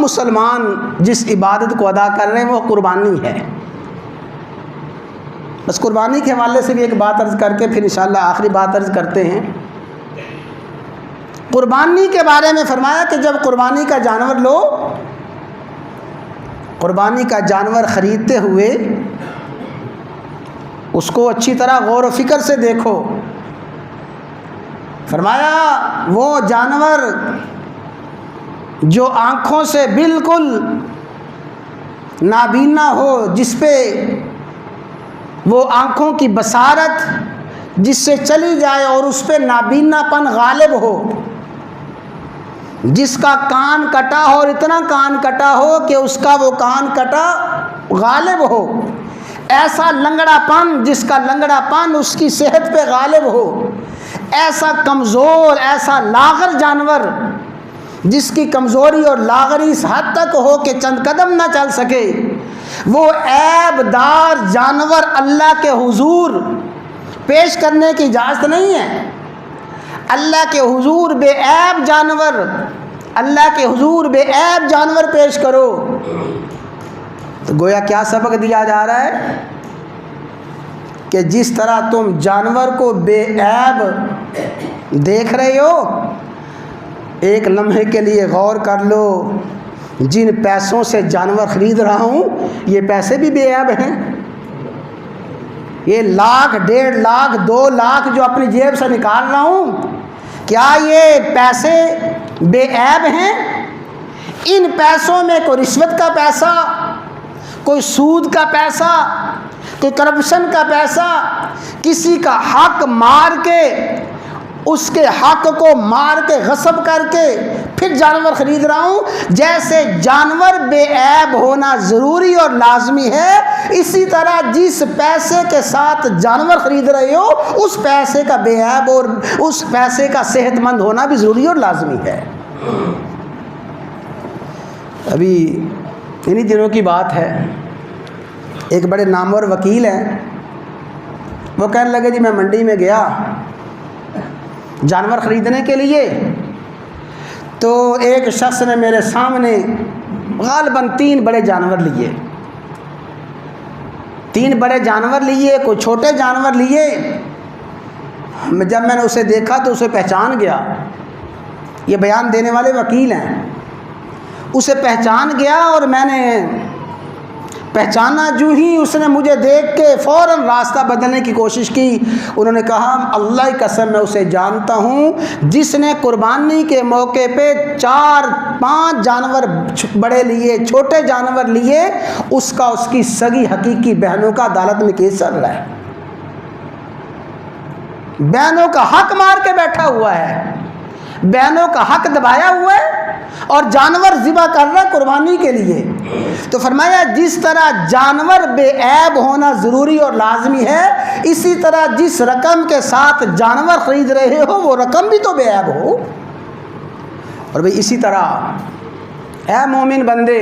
मुसलमान जिस इबादत को अदा कर रहे हैं वो कुर्बानी है। बस कुर्बानी के हवाले से भी एक बात अर्ज़ करके फिर इंशाअल्लाह आखिरी बात अर्ज़ करते हैं। कुर्बानी के बारे में फरमाया कि जब कुर्बानी का जानवर लो, कुर्बानी का जानवर ख़रीदते हुए उसको अच्छी तरह गौर व फिक्र से देखो। फरमाया वो जानवर जो आँखों से बिल्कुल नाबीना हो, जिस पे वो आँखों की बसारत जिससे चली जाए और उस पे नाबीनापन गालिब हो, जिसका कान कटा हो और इतना कान कटा हो कि उसका वो कान कटा गालिब हो, ऐसा लंगड़ापन जिसका लंगड़ापन उसकी सेहत पे गालिब हो, ऐसा कमज़ोर, ऐसा लागर जानवर जिसकी कमज़ोरी और लागरी इस हद तक हो कि चंद कदम ना चल सके, वो ऐबदार जानवर अल्लाह के हुजूर पेश करने की इजाज़त नहीं है। अल्लाह के हुजूर बेऐब जानवर, अल्लाह के हुजूर बेऐब जानवर पेश करो। तो गोया क्या सबक दिया जा रहा है कि जिस तरह तुम जानवर को बेऐब देख रहे हो, एक लम्हे के लिए गौर कर लो, जिन पैसों से जानवर ख़रीद रहा हूँ ये पैसे भी बेऐब हैं। ये लाख, 1.5 लाख, 2 लाख जो अपनी जेब से निकाल रहा हूँ, क्या ये पैसे बेऐब हैं? इन पैसों में कोई रिश्वत का पैसा, कोई सूद का पैसा, कोई करप्शन का पैसा, किसी का हक मार के, उसके हक को मार के गस्ब करके फिर जानवर ख़रीद रहा हूँ। जैसे जानवर बेऐब होना ज़रूरी और लाजमी है, इसी तरह जिस पैसे के साथ जानवर ख़रीद रहे हो उस पैसे का बेऐब और उस पैसे का सेहतमंद होना भी ज़रूरी और लाजमी है। अभी इन्हीं दिनों की बात है, एक बड़े नामवर वकील हैं, वो कहने लगे जी मैं मंडी में गया जानवर ख़रीदने के लिए, तो एक शख्स ने मेरे सामने गालिबन 3 बड़े जानवर लिए, 3 बड़े जानवर लिए, कोई छोटे जानवर लिए। जब मैंने उसे देखा तो उसे पहचान गया, ये बयान देने वाले वकील हैं, उसे पहचान गया और मैंने पहचाना। जो ही उसने मुझे देख के फ़ौरन रास्ता बदलने की कोशिश की। उन्होंने कहा अल्लाह की कसम मैं उसे जानता हूँ जिसने कुर्बानी के मौके पे 4-5 जानवर बड़े लिए, छोटे जानवर लिए, उसका उसकी सगी हकीकी बहनों का अदालत में केस चल रहा है। बहनों का हक मार के बैठा हुआ है, बहनों का हक दबाया हुआ है और जानवर ज़िबा कर रहा है कुर्बानी के लिए। तो फरमाया जिस तरह जानवर बेऐब होना ज़रूरी और लाजमी है, इसी तरह जिस रकम के साथ जानवर ख़रीद रहे हो वो रकम भी तो बेऐब हो। और भाई इसी तरह ऐ मोमिन बंदे,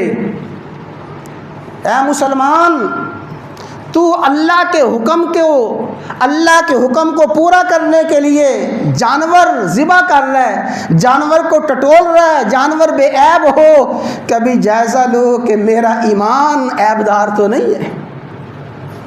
ऐ मुसलमान, तू अल्लाह के हुक्म को पूरा करने के लिए जानवर ज़िबा कर रहा है, जानवर को टटोल रहा है, जानवर बेऐब हो, कभी जायज़ा लो कि मेरा ईमान ऐबदार तो नहीं है,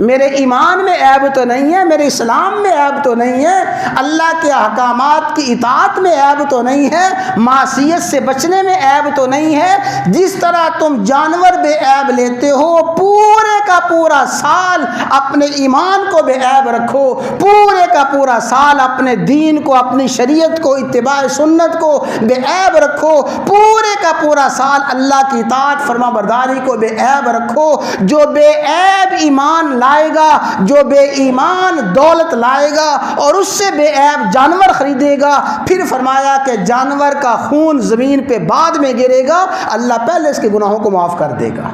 मेरे ईमान में ऐब तो नहीं है, मेरे इस्लाम में ऐब तो नहीं है, अल्लाह के अहकामात की इताअत में ऐब तो नहीं है, मासियत से बचने में ऐब तो नहीं है। जिस तरह तुम जानवर बेऐब लेते हो, पूरे का पूरा साल अपने ईमान को बेऐब रखो, पूरे का पूरा साल अपने दीन को, अपनी शरीयत को, इत्तिबा सुन्नत को बेऐब रखो, पूरे का पूरा साल अल्लाह की इताअत फरमाबरदारी को बेऐब रखो। जो बेऐब ईमान लाएगा, जो बेईमान दौलत लाएगा और उससे बेऐब जानवर खरीदेगा, फिर फरमाया कि जानवर का खून ज़मीन पे बाद में गिरेगा, अल्लाह पहले इसके गुनाहों को माफ़ कर देगा।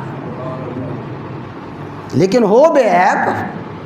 लेकिन हो बेऐब,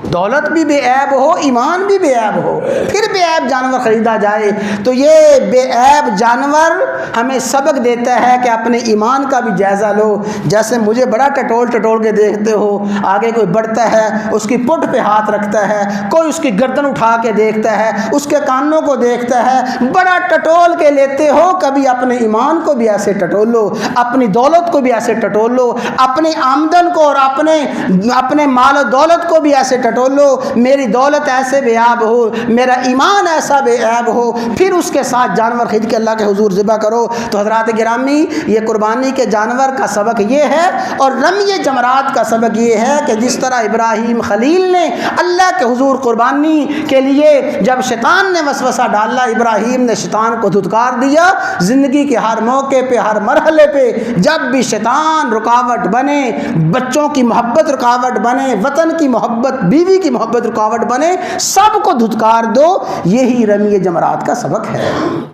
दौलत भी बेऐब हो, ईमान भी बेऐब हो, फिर बेऐब जानवर ख़रीदा जाए। तो ये बेऐब जानवर हमें सबक देता है कि अपने ईमान का भी जायज़ा लो। जैसे मुझे बड़ा टटोल टटोल के देखते हो, आगे कोई बढ़ता है उसकी पुट पे हाथ रखता है, कोई उसकी गर्दन उठा के देखता है, उसके कानों को देखता है, बड़ा टटोल के लेते हो। कभी अपने ईमान को भी ऐसे टटोल लो, अपनी दौलत को भी ऐसे टटोल लो, अपनी आमदन को और अपने माल दौलत को भी ऐसे टटोल लो। मेरी दौलत ऐसे बेऐब हो, मेरा ईमान ऐसा बेऐब हो, फिर उसके साथ जानवर खरीद के अल्लाह के हुजूर ज़िबा करो। तो हज़रात गिरामी, ये कुर्बानी के जानवर का सबक ये है, और रमी जमरात का सबक ये है कि जिस तरह इब्राहीम खलील ने अल्लाह के हुजूर कुर्बानी के लिए जब शैतान ने वसवसा डाला, इब्राहीम ने शैतान को धुतकार दिया। ज़िंदगी के हर मौके पे, हर मरहले पे जब भी शैतान रुकावट बने, बच्चों की मोहब्बत रुकावट बने, वतन की मोहब्बत, बीवी की मोहब्बत रुकावट बने, सबको धुतकार दो। यही रमी जमरात का सबक है।